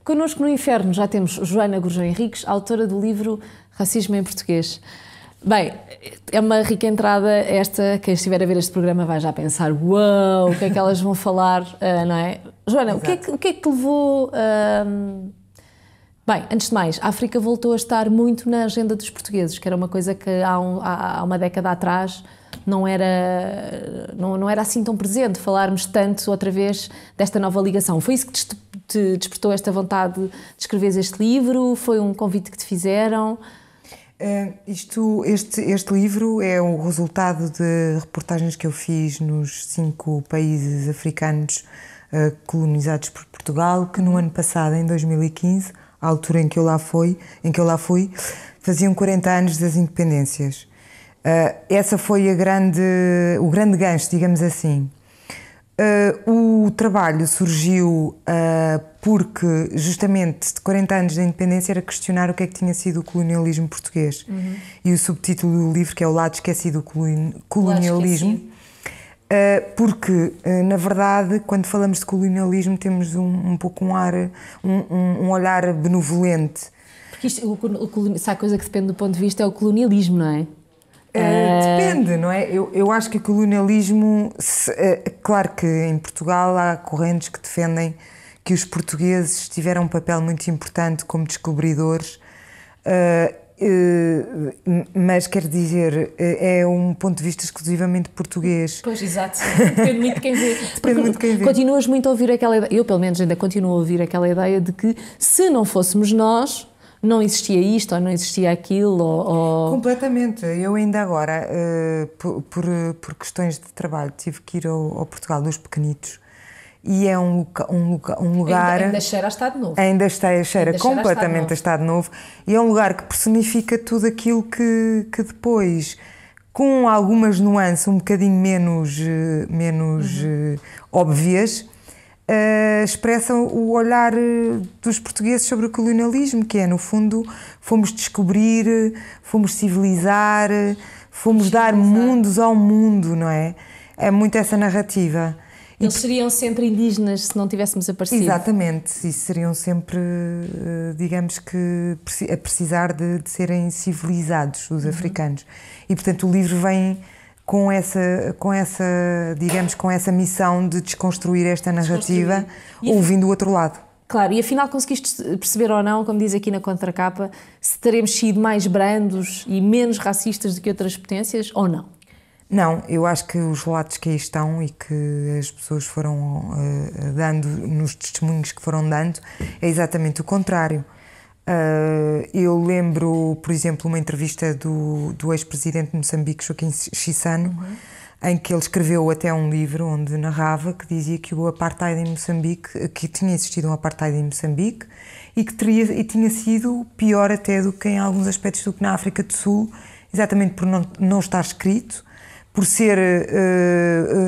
Connosco no Inferno já temos Joana Gurjão Henriques, autora do livro Racismo em Português. Bem, é uma rica entrada esta, quem estiver a ver este programa vai já pensar, uau, o que é que elas vão falar, não é? Joana, o que é que te levou... Bem, antes de mais, a África voltou a estar muito na agenda dos portugueses, que era uma coisa que há uma década atrás não era assim tão presente, falarmos tanto outra vez desta nova ligação. Foi isso que te despertou esta vontade de escreveres este livro? Foi um convite que te fizeram? Este livro é o resultado de reportagens que eu fiz nos 5 países africanos colonizados por Portugal, que no ano passado, em 2015, à altura em que eu lá fui, faziam 40 anos das independências. Essa foi o grande gancho, digamos assim. O trabalho surgiu porque, justamente, de 40 anos da independência, era questionar o que é que tinha sido o colonialismo português. Uhum. E o subtítulo do livro, que é O Lado Esquecido do Colonialismo, porque, na verdade, quando falamos de colonialismo, temos um pouco um olhar benevolente. Porque se há coisa que depende do ponto de vista é o colonialismo, não é? Depende, não é? Eu acho que o colonialismo... claro que em Portugal há correntes que defendem que os portugueses tiveram um papel muito importante como descobridores, mas quer dizer, é um ponto de vista exclusivamente português. Pois, exato. Depende muito de quem vê. Depende muito de quem vê. Continuas muito a ouvir aquela ideia, eu pelo menos ainda continuo a ouvir aquela ideia de que se não fôssemos nós, não existia isto ou não existia aquilo. Completamente. Eu ainda agora, por questões de trabalho, tive que ir ao Portugal dos Pequenitos. E é um lugar... Ainda cheira a Estado Novo. Ainda cheira completamente a Estado Novo. E é um lugar que personifica tudo aquilo que depois, com algumas nuances um bocadinho menos óbvias, expressam o olhar dos portugueses sobre o colonialismo, que é, no fundo, fomos descobrir, fomos civilizar, fomos dar mundos ao mundo, não é? É muito essa narrativa. Eles seriam sempre indígenas se não tivéssemos aparecido. Exatamente, e seriam sempre, digamos que, a precisar de serem civilizados, os africanos. E, portanto, o livro vem com essa missão de desconstruir esta narrativa, ouvindo o outro lado. Claro, e afinal conseguiste perceber ou não, como diz aqui na contracapa, se teremos sido mais brandos e menos racistas do que outras potências ou não? Não, eu acho que os relatos que aí estão e que as pessoas foram dando, nos testemunhos que foram dando, é exatamente o contrário. Eu lembro, por exemplo, uma entrevista do ex-presidente de Moçambique, Joaquim Chissano, em que ele escreveu até um livro onde narrava, que dizia que o apartheid em Moçambique, que tinha existido um apartheid em Moçambique e que tinha sido pior até do que em alguns aspectos do que na África do Sul, exatamente por não estar escrito, por ser,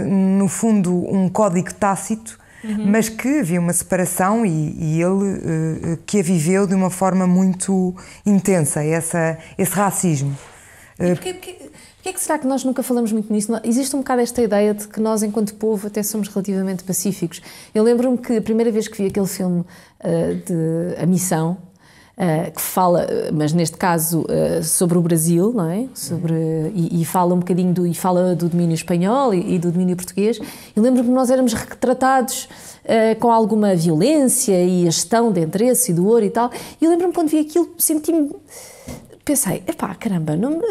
no fundo, um código tácito, mas que havia uma separação e ele que a viveu de uma forma muito intensa, esse racismo. Porquê é que será que nós nunca falamos muito nisso? Existe um bocado esta ideia de que nós, enquanto povo, até somos relativamente pacíficos. Eu lembro-me que a primeira vez que vi aquele filme de A Missão, que fala, mas neste caso sobre o Brasil, não é? E fala um bocadinho fala do domínio espanhol e do domínio português. Eu lembro-me que nós éramos retratados com alguma violência e a gestão de interesse e do ouro e tal. E eu lembro-me quando vi aquilo, pensei, caramba, não,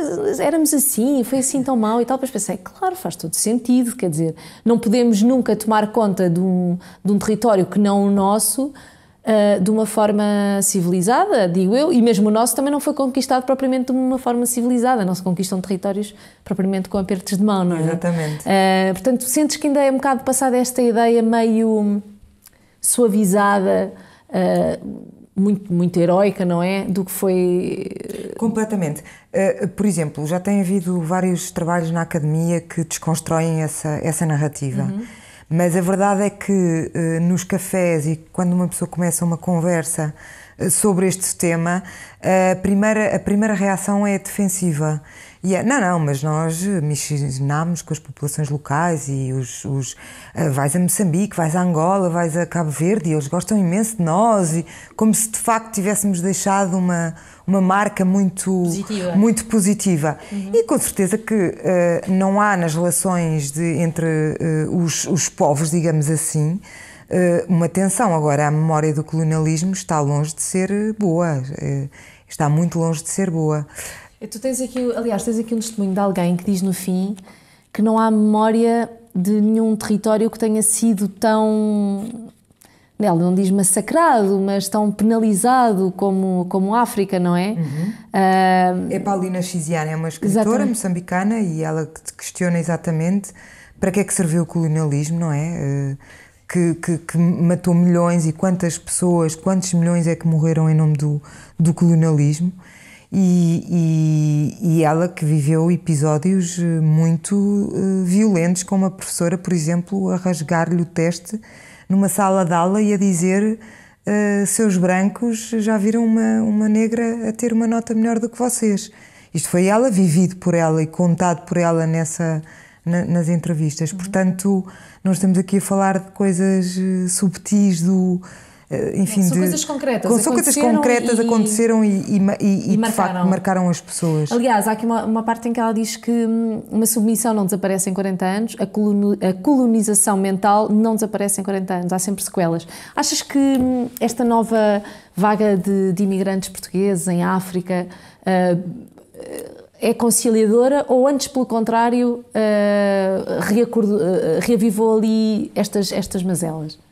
éramos assim, foi assim tão mau e tal. Depois pensei, claro, faz todo sentido, quer dizer, não podemos nunca tomar conta de um território que não o nosso, de uma forma civilizada, digo eu, e mesmo o nosso também não foi conquistado propriamente de uma forma civilizada, não se conquistam territórios propriamente com apertos de mão, não é? Exatamente. Portanto, sentes que ainda é um bocado passada esta ideia meio suavizada, muito, muito heroica, não é? Do que foi... Completamente. Por exemplo, já tem havido vários trabalhos na academia que desconstroem essa narrativa. Mas a verdade é que nos cafés e quando uma pessoa começa uma conversa sobre este tema, a primeira reação é defensiva. Não, mas nós missionámos com as populações locais e vais a Moçambique, vais a Angola, vais a Cabo Verde e eles gostam imenso de nós, e como se de facto tivéssemos deixado uma marca muito positiva. E com certeza que não há nas relações entre os povos, digamos assim, uma tensão. Agora, a memória do colonialismo está longe de ser boa, está muito longe de ser boa. Tens aqui um testemunho de alguém que diz no fim que não há memória de nenhum território que tenha sido tão, ela não diz massacrado, mas tão penalizado como a África, não é? É Paulina Chiziane, é uma escritora moçambicana e ela questiona exatamente para que é que serviu o colonialismo, não é? Que matou milhões e quantas pessoas, quantos milhões é que morreram em nome do colonialismo. E ela que viveu episódios muito violentos, com uma professora, por exemplo, a rasgar-lhe o teste numa sala de aula e a dizer seus brancos já viram uma negra a ter uma nota melhor do que vocês. Isto foi ela, vivido por ela e contado por ela nas entrevistas. Portanto, nós estamos aqui a falar de coisas subtis enfim, são coisas concretas. São coisas concretas, aconteceram e de facto marcaram as pessoas. Aliás, há aqui uma parte em que ela diz que uma submissão não desaparece em 40 anos, a colonização mental não desaparece em 40 anos, há sempre sequelas. Achas que esta nova vaga de imigrantes portugueses em África é conciliadora ou, antes, pelo contrário, reavivou ali estas mazelas?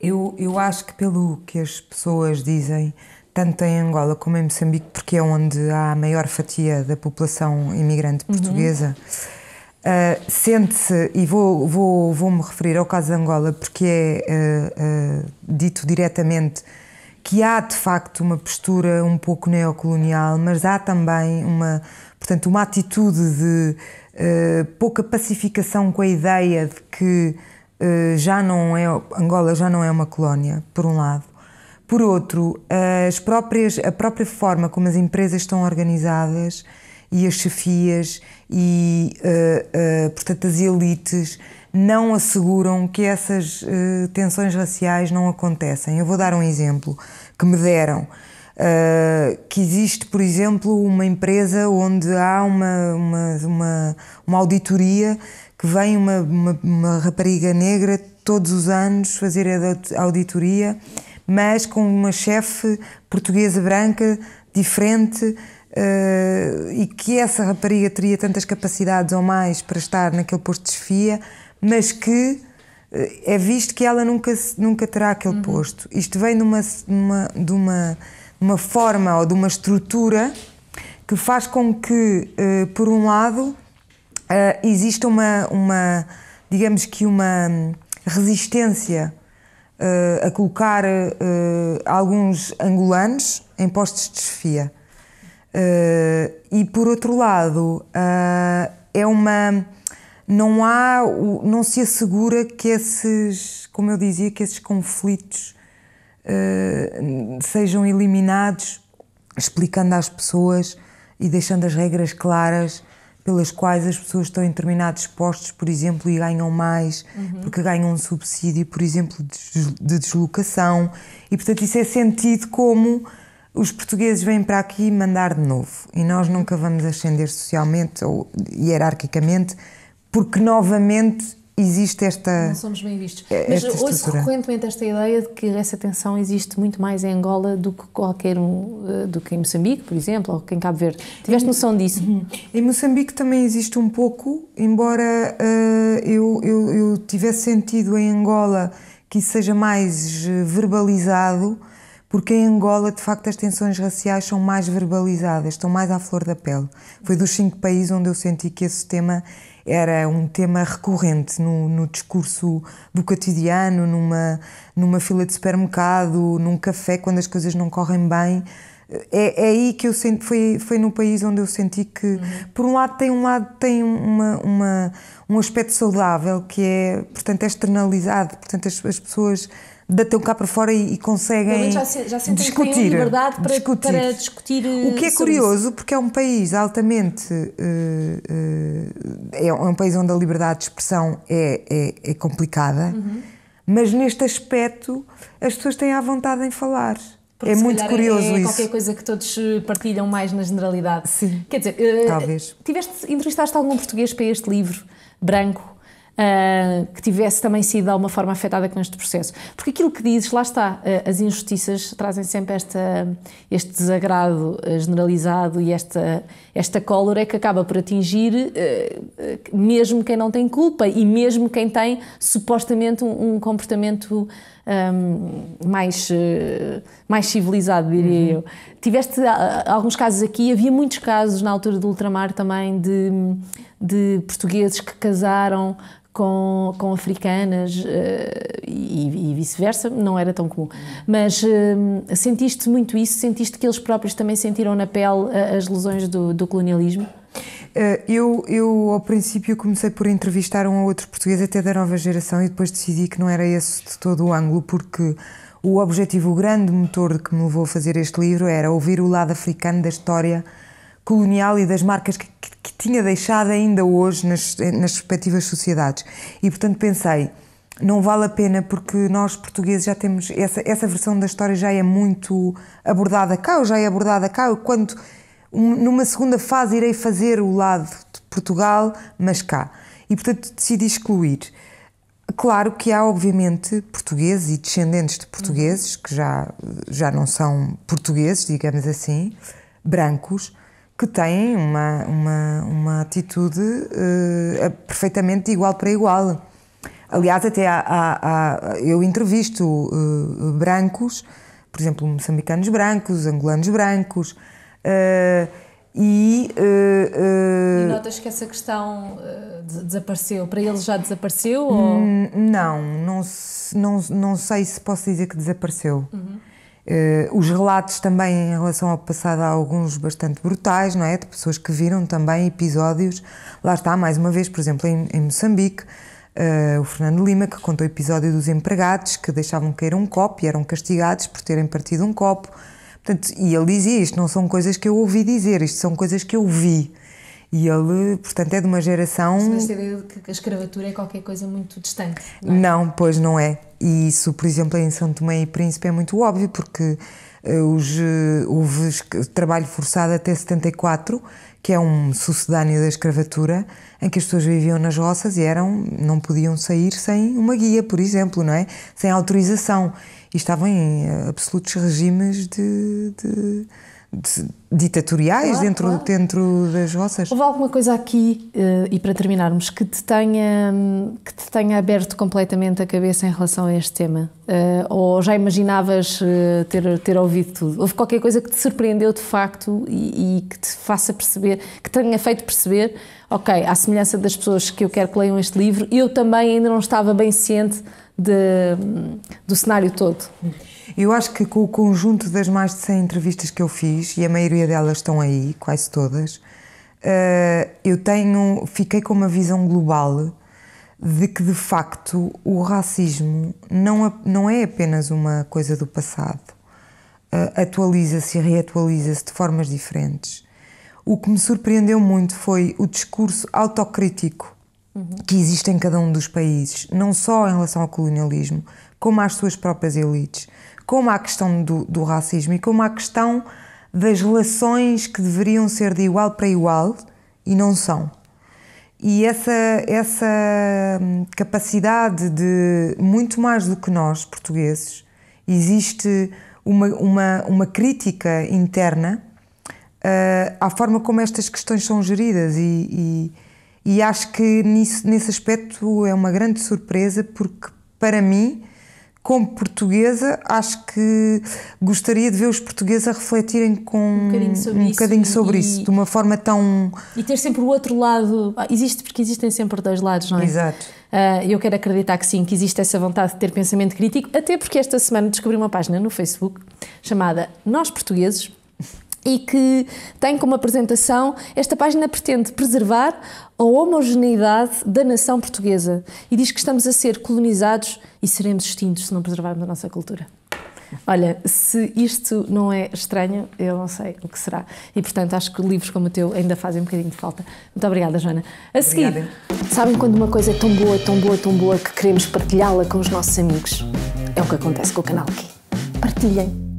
Eu acho que, pelo que as pessoas dizem, tanto em Angola como em Moçambique, porque é onde há a maior fatia da população imigrante portuguesa, sente-se, e vou-me referir ao caso de Angola, porque é dito diretamente que há de facto uma postura um pouco neocolonial, mas há também uma atitude de pouca pacificação com a ideia de que Angola já não é uma colónia, por um lado. Por outro, a própria forma como as empresas estão organizadas e as chefias e, portanto, as elites não asseguram que essas tensões raciais não acontecem. Eu vou dar um exemplo que me deram. Que existe, por exemplo, uma empresa onde há uma auditoria, que vem uma rapariga negra todos os anos fazer a auditoria, mas com uma chefe portuguesa branca diferente, e que essa rapariga teria tantas capacidades ou mais para estar naquele posto de chefia, mas que é visto que ela nunca terá aquele posto. Isto vem de uma forma ou de uma estrutura que faz com que, por um lado, exista digamos que uma resistência a colocar alguns angolanos em postos de chefia. E, por outro lado, não se assegura que como eu dizia, que esses conflitos sejam eliminados, explicando às pessoas e deixando as regras claras pelas quais as pessoas estão em determinados postos, por exemplo, e ganham mais, porque ganham um subsídio, por exemplo, de deslocação. E, portanto, isso é sentido como os portugueses vêm para aqui mandar de novo. E nós nunca vamos ascender socialmente ou hierarquicamente, porque, novamente, existe esta... Não somos bem vistos. Mas ouço recorrentemente esta ideia de que essa tensão existe muito mais em Angola do que do que em Moçambique, por exemplo, ou que em Cabo Verde. Tiveste noção disso? Em Moçambique também existe um pouco, embora eu tivesse sentido em Angola que isso seja mais verbalizado, porque em Angola, de facto, as tensões raciais são mais verbalizadas, estão mais à flor da pele. Foi dos 5 países onde eu senti que esse tema era um tema recorrente no discurso do cotidiano, numa fila de supermercado, num café, quando as coisas não correm bem. É aí que eu senti, foi no país onde eu senti que, por um lado tem um aspecto saudável, que é, portanto, externalizado, portanto, as pessoas deitam cá para fora e conseguem já sentem discutir, que têm liberdade para discutir. O que é curioso, porque é um país altamente... é um país onde a liberdade de expressão é complicada, mas neste aspecto as pessoas têm à vontade em falar. Porque é muito curioso isso. É qualquer coisa que todos partilham mais na generalidade. Sim, quer dizer, talvez. Entrevistaste algum português para este livro, branco, que tivesse também sido de alguma forma afetada com este processo? Porque aquilo que dizes, lá está, as injustiças trazem sempre este desagrado generalizado e esta cólera que acaba por atingir mesmo quem não tem culpa e mesmo quem tem supostamente um comportamento mais civilizado, diria eu. Tiveste alguns casos aqui, havia muitos casos na altura do ultramar também de portugueses que casaram com africanas e vice-versa, não era tão comum. Mas sentiste muito isso? Sentiste que eles próprios também sentiram na pele as lesões do colonialismo? Eu, ao princípio, comecei por entrevistar um ou outro português até da nova geração e depois decidi que não era esse de todo o ângulo, porque o objetivo, o grande motor que me levou a fazer este livro era ouvir o lado africano da história colonial e das marcas que tinha deixado ainda hoje nas respectivas sociedades. E, portanto, pensei, não vale a pena porque nós portugueses já temos... Essa versão da história já é muito abordada cá, ou já é abordada cá. Numa segunda fase irei fazer o lado de Portugal, mas cá. E, portanto, decidi excluir. Claro que há, obviamente, portugueses e descendentes de portugueses, que já não são portugueses, digamos assim, brancos, que têm uma atitude perfeitamente de igual para igual. Aliás, até eu entrevisto brancos, por exemplo, moçambicanos brancos, angolanos brancos, e notas que essa questão desapareceu? Para eles já desapareceu? Ou? Não sei se posso dizer que desapareceu. Os relatos também em relação ao passado há alguns bastante brutais, não é? De pessoas que viram também episódios. Lá está, mais uma vez, por exemplo, em Moçambique, o Fernando Lima, que contou o episódio dos empregados que deixavam cair um copo e eram castigados por terem partido um copo. Portanto, e ele dizia, isto não são coisas que eu ouvi dizer, isto são coisas que eu vi. E ele, portanto, é de uma geração... Mas a ideia de que a escravatura é qualquer coisa muito distante, não é? Não, pois não é. E isso, por exemplo, em São Tomé e Príncipe é muito óbvio, porque houve trabalho forçado até 74, que é um sucedâneo da escravatura, em que as pessoas viviam nas roças e não podiam sair sem uma guia, por exemplo, não é? Sem autorização. E estavam em absolutos regimes ditatoriais, claro, dentro das roças. Houve alguma coisa aqui, e para terminarmos, que te tenha aberto completamente a cabeça em relação a este tema? Ou já imaginavas ter ouvido tudo? Houve qualquer coisa que te surpreendeu de facto e que te faça perceber, que te tenha feito perceber, ok, à semelhança das pessoas que eu quero que leiam este livro, eu também ainda não estava bem ciente do cenário todo? Eu acho que com o conjunto das mais de 100 entrevistas que eu fiz, e a maioria delas estão aí, quase todas, fiquei com uma visão global de que, de facto, o racismo não é apenas uma coisa do passado. Atualiza-se e reatualiza-se de formas diferentes. O que me surpreendeu muito foi o discurso autocrítico que existe em cada um dos países, não só em relação ao colonialismo, como às suas próprias elites, como à questão do racismo e como à questão das relações que deveriam ser de igual para igual e não são. E essa capacidade de, muito mais do que nós, portugueses, existe uma crítica interna à forma como estas questões são geridas e acho que nesse aspecto é uma grande surpresa, porque para mim, como portuguesa, acho que gostaria de ver os portugueses a refletirem com um bocadinho sobre isso, de uma forma tão... E ter sempre o outro lado, porque existem sempre dois lados, não é? Exato. Eu quero acreditar que sim, que existe essa vontade de ter pensamento crítico, até porque esta semana descobri uma página no Facebook chamada Nós Portugueses, e que tem como apresentação, esta página pretende preservar a homogeneidade da nação portuguesa e diz que estamos a ser colonizados e seremos extintos se não preservarmos a nossa cultura. Olha, se isto não é estranho, eu não sei o que será. E, portanto, acho que livros como o teu ainda fazem um bocadinho de falta. Muito obrigada, Joana. A seguir, sabem quando uma coisa é tão boa, tão boa, tão boa que queremos partilhá-la com os nossos amigos? É o que acontece com o canal aqui. Partilhem!